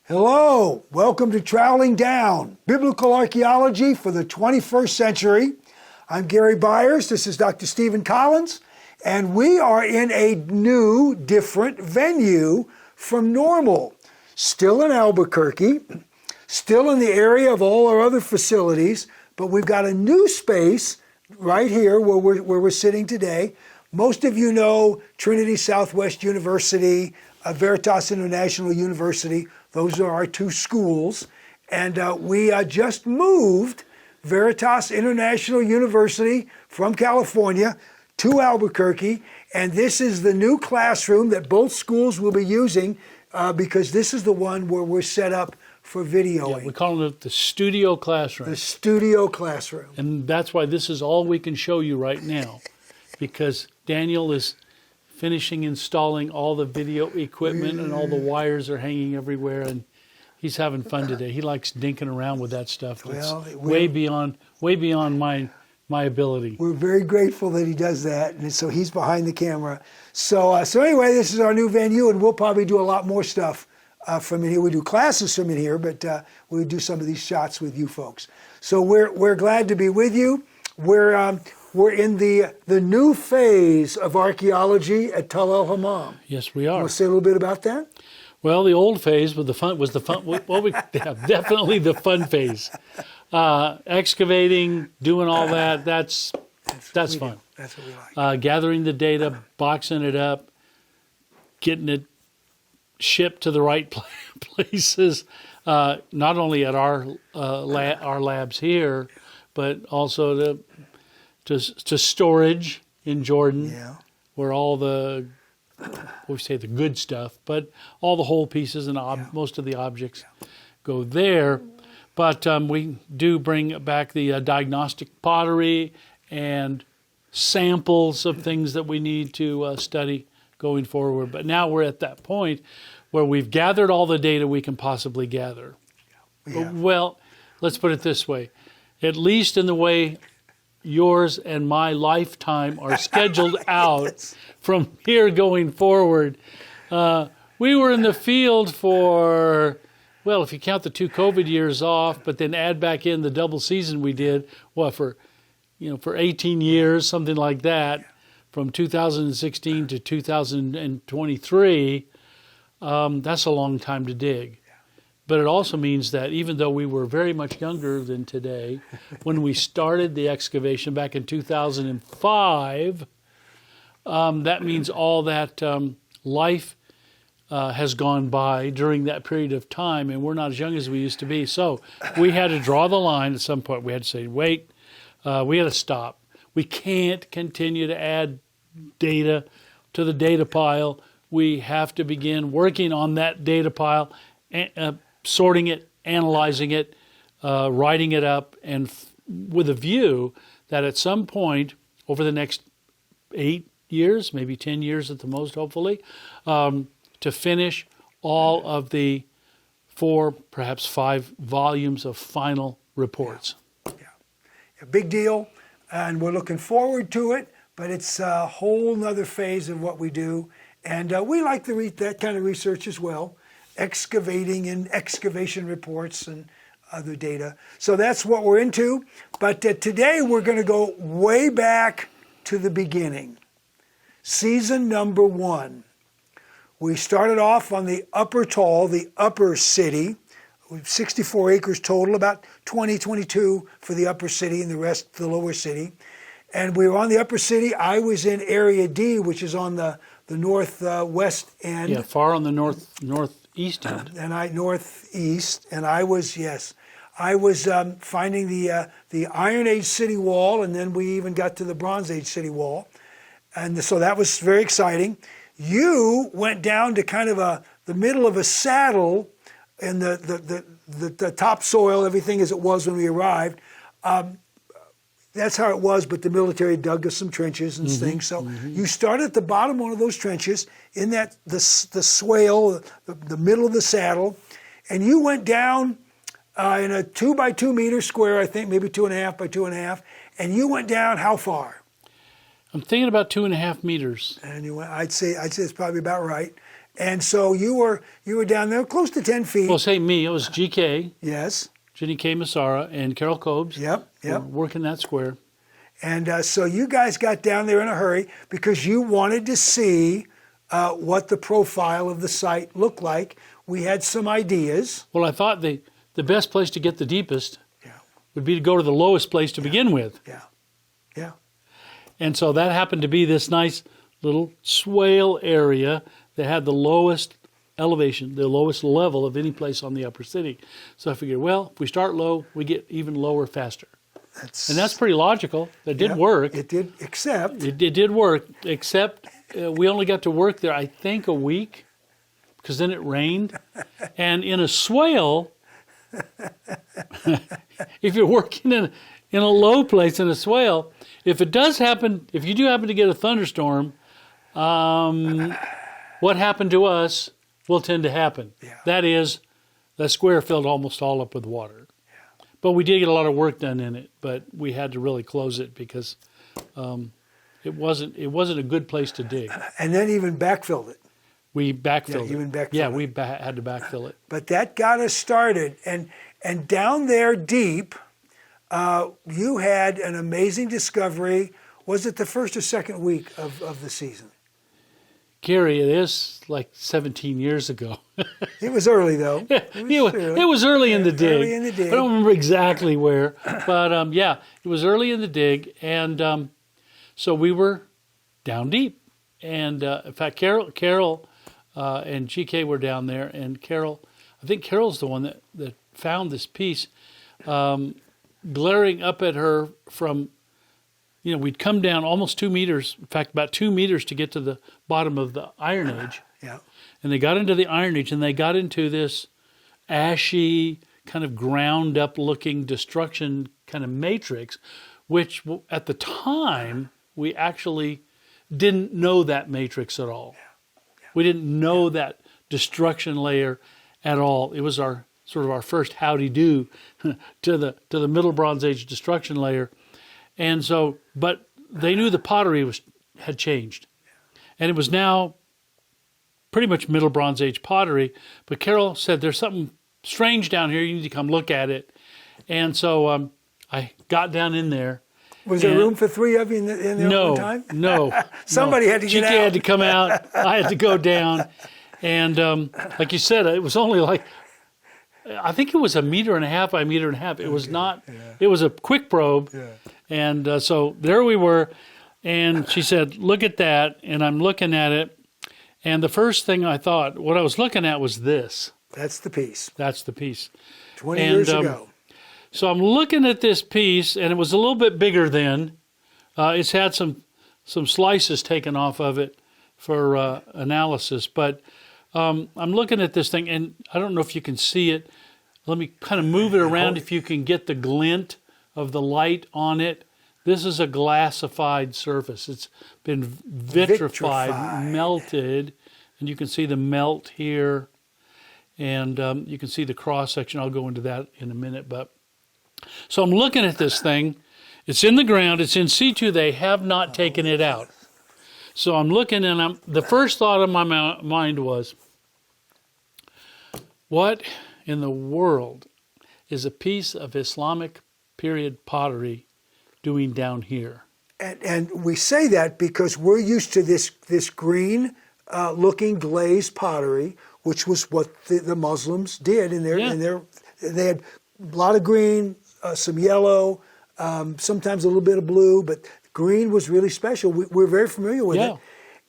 Hello, welcome to Troweling Down, Biblical Archaeology for the 21st Century. I'm Gary Byers, this is Dr. Stephen Collins, and we are in a new, different venue from normal. Still in Albuquerque, still in the area of all our other facilities, but we've got a new space right here where we're sitting today. Most of you know Trinity Southwest University, Veritas International University. Those are our two schools. And we just moved Veritas International University from California to Albuquerque. And this is the new classroom that both schools will be using because this is the one where we're set up for videoing. Yeah, we call it the studio classroom. The studio classroom. And that's why this is all we can show you right now, because Daniel is finishing installing all the video equipment and all the wires are hanging everywhere, and he's having fun today. He likes dinking around with that stuff. It's way beyond my ability. We're very grateful that he does that, and so he's behind the camera. So anyway, this is our new venue, and we'll probably do a lot more stuff from in here. We do classes from in here, but we do some of these shots with you folks. So we're glad to be with you. We're in the new phase of archaeology at el-Hammam. Yes, we are. Want to say a little bit about that? Well, the old phase was the fun. Definitely the fun phase. Excavating, doing all that. That's fun. That's what we like. Gathering the data, boxing it up, getting it shipped to the right places. Not only at our labs here, but also to storage in Jordan, where all the the good stuff, but all the whole pieces and most of the objects go there. But we do bring back the diagnostic pottery and samples of things that we need to study going forward. But now we're at that point where we've gathered all the data we can possibly gather. Well, let's put it this way. At least in the way yours and my lifetime are scheduled out from here going forward. We were in the field for, well, if you count the 2 COVID years off, but then add back in the double season we did, for 18 years, something like that, from 2016 to 2023. That's a long time to dig. But it also means that even though we were very much younger than today, when we started the excavation back in 2005, that means all that life has gone by during that period of time, and we're not as young as we used to be. So we had to draw the line at some point. We had to say, wait, we had to stop. We can't continue to add data to the data pile. We have to begin working on that data pile, sorting it, analyzing it, writing it up, and with a view that at some point over the next 8 years, maybe 10 years at the most, hopefully, to finish all of the 4, perhaps 5 volumes of final reports. A big deal, and we're looking forward to it, but it's a whole nother phase of what we do, and we like that kind of research as well. Excavating and excavation reports and other data. So that's what we're into. But today we're going to go way back to the beginning. Season number 1. We started off on the upper the upper city. 64 acres total, about 22 for the upper city and the rest the lower city. And we were on the upper city. I was in area D, which is on the northwest end. Yeah, far on the northeast end. Northeast, and I was finding the Iron Age city wall, and then we even got to the Bronze Age city wall, and so that was very exciting. You went down to kind of the middle of a saddle, and the topsoil, everything as it was when we arrived. That's how it was, but the military dug us some trenches and things. So you started at the bottom of one of those trenches in the swale, the middle of the saddle, and you went down in a 2 by 2 meter square, I think, maybe 2.5 by 2.5, and you went down how far? I'm thinking about 2.5 meters. And you went, I'd say it's probably about right. And so you were down there close to 10 feet. Well, say me, it was GK, Yes. Jenny K. Massara, and Carol Cobes. Yep. were working that square. And so you guys got down there in a hurry because you wanted to see what the profile of the site looked like. We had some ideas. Well, I thought the best place to get the deepest Yeah. would be to go to the lowest place to begin with. Yeah. Yeah. And so that happened to be this nice little swale area that had the lowest elevation, the lowest level of any place on the upper city. So I figured, well, if we start low, we get even lower faster. And that's pretty logical. That did work. It did, except It did work, except we only got to work there, I think, a week, because then it rained. And in a swale, if you're working in a low place in a swale, if you do happen to get a thunderstorm, what happened to us will tend to happen. Yeah. That is, the square filled almost all up with water. But we did get a lot of work done in it, but we had to really close it because it wasn't a good place to dig. and then even backfilled it. We backfilled even it. backfilled Yeah, it. we had to backfill it. But that got us started. And down there deep, you had an amazing discovery. Was it the first or second week of the season? Gary, it is like 17 years ago. It was early, though. It was early in the dig. Early in the dig. I don't remember exactly where, but yeah, it was early in the dig, and so we were down deep. And in fact, Carol and GK were down there, and I think Carol's the one that found this piece, glaring up at her from. We'd come down almost 2 meters, in fact, about 2 meters to get to the bottom of the Iron Age. Yeah. And they got into the Iron Age, and they got into this ashy, kind of ground up looking destruction kind of matrix, which at the time, we actually didn't know that matrix at all. We didn't know that destruction layer at all. It was our first howdy-do to the Middle Bronze Age destruction layer. And so, but they knew the pottery had changed. And it was now pretty much Middle Bronze Age pottery. But Carol said, there's something strange down here. You need to come look at it. And so I got down in there. Was there room for three of you in there at one time? No. Somebody had to get out. GK had to come out. I had to go down. And like you said, it was only like, I think it was 1.5 meters by 1.5 meters. It was not, it was a quick probe. Yeah. And so there we were, and she said, look at that, and I'm looking at it, and the first thing I thought, what I was looking at was this. That's the piece. That's the piece. 20 years ago. So I'm looking at this piece, and it was a little bit bigger then. It's had some slices taken off of it for analysis, but I'm looking at this thing, and I don't know if you can see it. Let me kind of move it around if you can get the glint of the light on it. This is a glassified surface. It's been vitrified, melted, and you can see the melt here, and you can see the cross section. I'll go into that in a minute. But so I'm looking at this thing. It's in the ground. It's in situ. They have not taken it out. So I'm looking, and the first thought in my mind was, what in the world is a piece of Islamic period pottery doing down here? And we say that because we're used to this green looking glazed pottery, which was what the Muslims did in their they had a lot of green, some yellow, sometimes a little bit of blue, but green was really special. We're very familiar with it.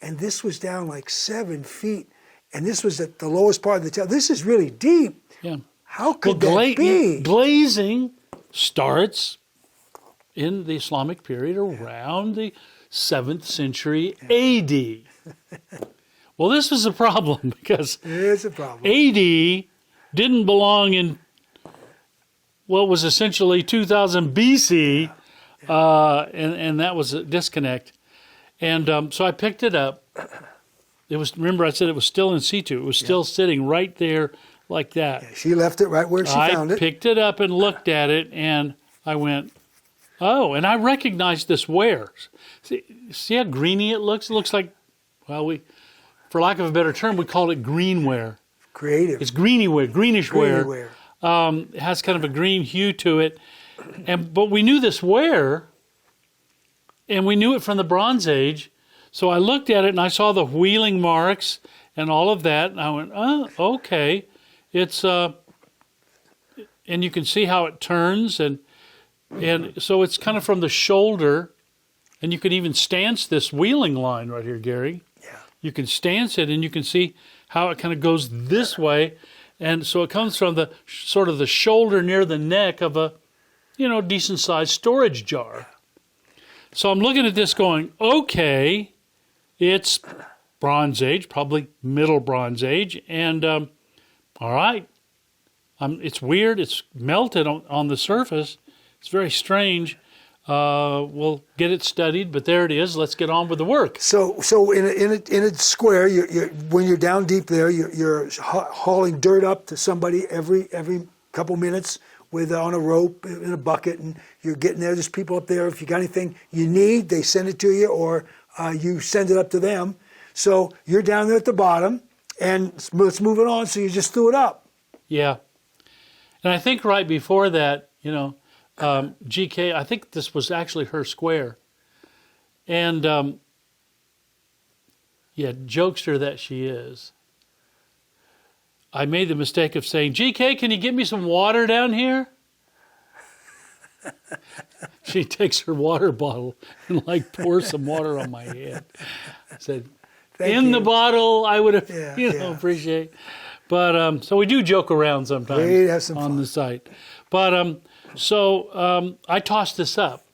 And this was down like 7 feet, and this was at the lowest part of the town. This is really deep. Yeah. How could that be? Glazing starts in the Islamic period around the 7th century AD. Well, this was a problem because It's a problem. AD didn't belong in what was essentially 2000 BC, and that was a disconnect. And so I picked it up. Remember I said it was still in situ. It was still sitting right there like that. Yeah, she left it right where she found it. I picked it up and looked at it, and I went, oh, and I recognized this wear. See how greeny it looks? It looks like, well, for lack of a better term, we called it greenware. Creative. It's greenish ware. Ware. It has kind of a green hue to it. But we knew this ware, and we knew it from the Bronze Age. So I looked at it, and I saw the wheeling marks and all of that. And I went, oh, okay. It's, and you can see how it turns. And so it's kind of from the shoulder. And you can even stance this wheeling line right here, Gary. Yeah. You can stance it, and you can see how it kind of goes this way. And so it comes from the sort of the shoulder near the neck of a, decent-sized storage jar. So I'm looking at this going, okay, it's Bronze Age, probably Middle Bronze Age. And, all right, it's weird. It's melted on the surface. It's very strange. We'll get it studied, but there it is. Let's get on with the work. So in a square, when you're down deep there, you're hauling dirt up to somebody every couple minutes on a rope in a bucket, and you're getting there. There's people up there. If you got anything you need, they send it to you, or you send it up to them. So you're down there at the bottom, and let's move it on. So you just threw it up. Yeah, and I think right before that, GK, I think this was actually her square. And, jokester that she is, I made the mistake of saying, GK, can you get me some water down here? She takes her water bottle and pours some water on my head. I said, the bottle, I would have, appreciate. But, so we do joke around sometimes have some on fun. the site. But, so I tossed this up.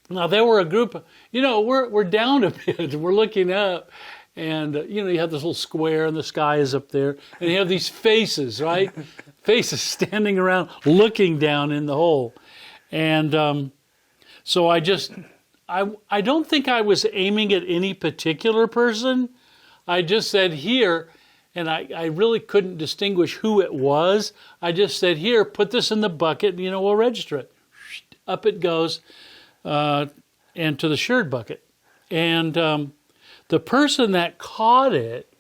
Now there were a group of, we're down a bit. We're looking up, and you have this little square, and the sky is up there, and you have these faces, right? Faces standing around, looking down in the hole, and so I don't think I was aiming at any particular person. I just said here. And I really couldn't distinguish who it was. I just said, here, put this in the bucket, and, we'll register it. Up it goes, and to the sherd bucket. And the person that caught it,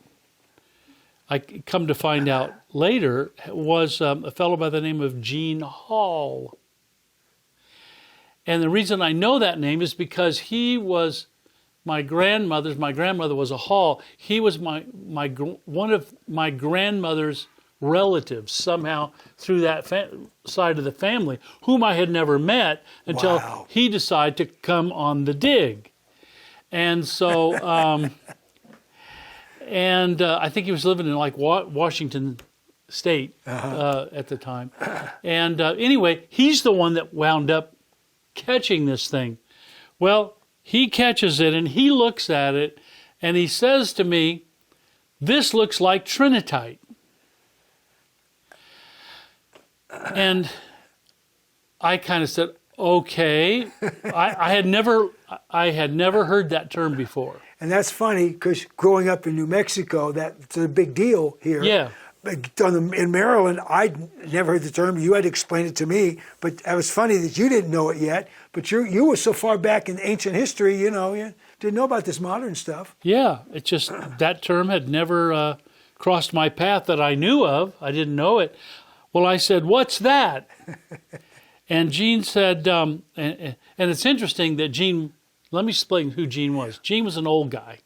I come to find out later, was a fellow by the name of Gene Hall. And the reason I know that name is because he was my grandmother was a Hall. He was one of my grandmother's relatives somehow through that side of the family, whom I had never met until he decided to come on the dig. And so, I think he was living in Washington State at the time. And anyway, he's the one that wound up catching this thing. Well, he catches it, and he looks at it, and he says to me, this looks like Trinitite. And I kind of said, okay. I had never heard that term before. And that's funny, because growing up in New Mexico, that's a big deal here. Yeah. In Maryland, I'd never heard the term. You had to explain it to me, but it was funny that you didn't know it yet. But you were so far back in ancient history, you didn't know about this modern stuff. Yeah, it's just that term had never crossed my path that I knew of. I didn't know it. Well, I said, what's that? And Gene said, and it's interesting that Gene, let me explain who Gene was. Gene was an old guy.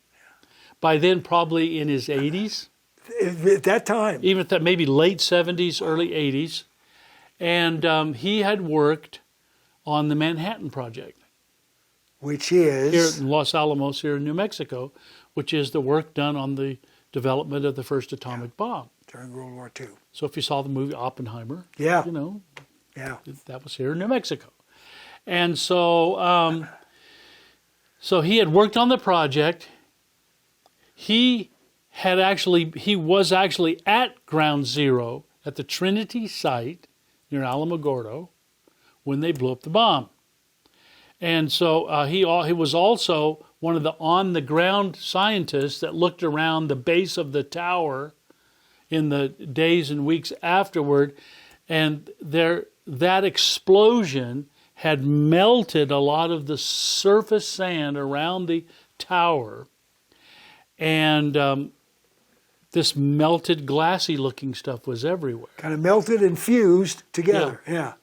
By then, probably in his 80s. At that time. Even at that, maybe late 70s, early 80s. And he had worked on the Manhattan Project. Which is? Here in Los Alamos, here in New Mexico, which is the work done on the development of the first atomic bomb. During World War II. So if you saw the movie Oppenheimer, yeah, that was here in New Mexico. And so, so he had worked on the project. He was actually at Ground Zero at the Trinity site near Alamogordo when they blew up the bomb. And so he was also one of the on-the-ground scientists that looked around the base of the tower in the days and weeks afterward, and that explosion had melted a lot of the surface sand around the tower, and this melted, glassy-looking stuff was everywhere. Kind of melted and fused together. Yeah.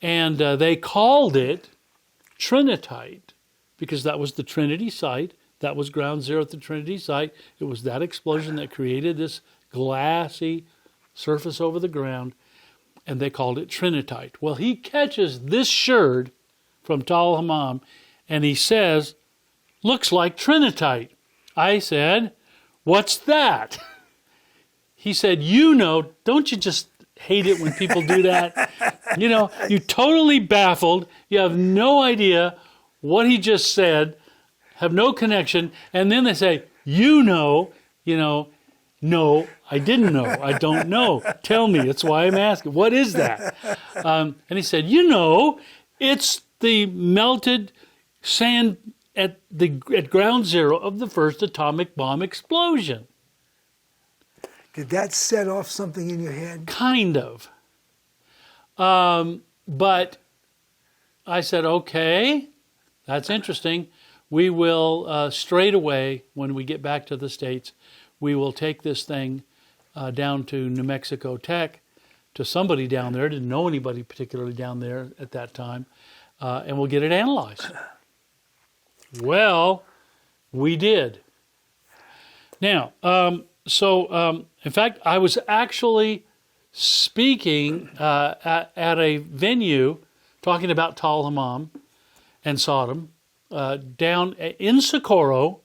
And they called it Trinitite because that was the Trinity site. That was ground zero at the Trinity site. It was that explosion that created this glassy surface over the ground, and they called it Trinitite. Well, he catches this sherd from el-Hammam, and he says, looks like Trinitite. I said, what's that? He said, don't you just hate it when people do that? You totally baffled. You have no idea what he just said, have no connection. And then they say, no, I didn't know. I don't know. Tell me. That's why I'm asking. What is that? And he said, it's the melted sand at ground zero of the first atomic bomb explosion. Did that set off something in your head? Kind of. But I said, okay, that's interesting. We will, straight away, when we get back to the States, we will take this thing down to New Mexico Tech, to somebody down there. Didn't know anybody particularly down there at that time. And we'll get it analyzed. Well, we did. Now, in fact, I was actually speaking at a venue talking about el-Hammam and Sodom down in Socorro,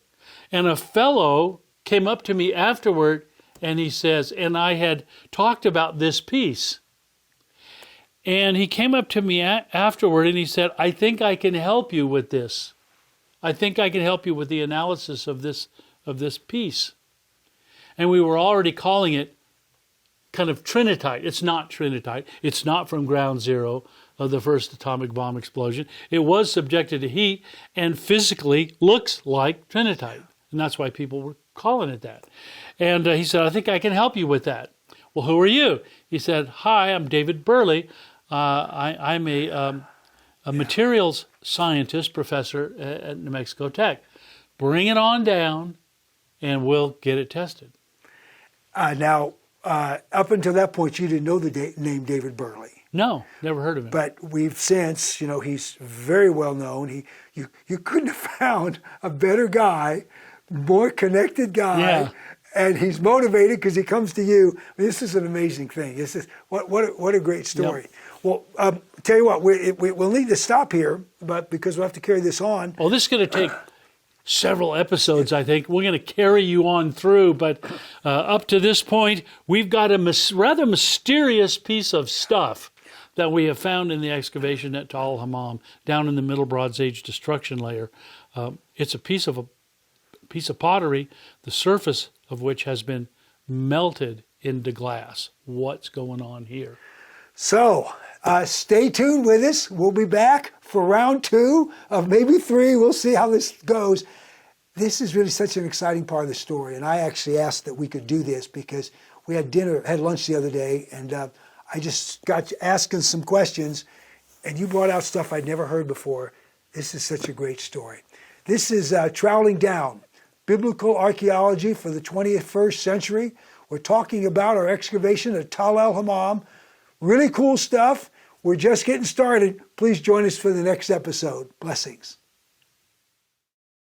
and a fellow came up to me afterward and he says, and I had talked about this piece. And he came up to me afterward and he said, I think I can help you with this. I think I can help you with the analysis of this piece. And we were already calling it kind of Trinitite. It's not Trinitite. It's not from ground zero of the first atomic bomb explosion. It was subjected to heat and physically looks like Trinitite. And that's why people were calling it that. And he said, I think I can help you with that. Well, who are you? He said, hi, I'm David Burley. I'm a materials scientist professor at New Mexico Tech. Bring it on down and we'll get it tested. Now, up until that point, you didn't know the name David Burley. No, never heard of him. But we've since, he's very well known. You couldn't have found a better guy, more connected guy. Yeah. And he's motivated because he comes to you. I mean, this is an amazing thing. This is what a great story. Yep. Well, tell you what, we'll need to stop here, but because we'll have to carry this on. Well, this is going to take several episodes, I think. We're going to carry you on through, but up to this point, we've got a rather mysterious piece of stuff that we have found in the excavation at el-Hammam, down in the Middle Bronze Age destruction layer. It's a piece of pottery, the surface of which has been melted into glass. What's going on here? So, stay tuned with us. We'll be back for round 2 of maybe 3. We'll see how this goes. This is really such an exciting part of the story, and I actually asked that we could do this because we had lunch the other day, and I just got asking some questions, and you brought out stuff I'd never heard before. This is such a great story. This is Troweling Down, Biblical Archaeology for the 21st Century. We're talking about our excavation at el-Hammam. Really cool stuff. We're just getting started. Please join us for the next episode. Blessings.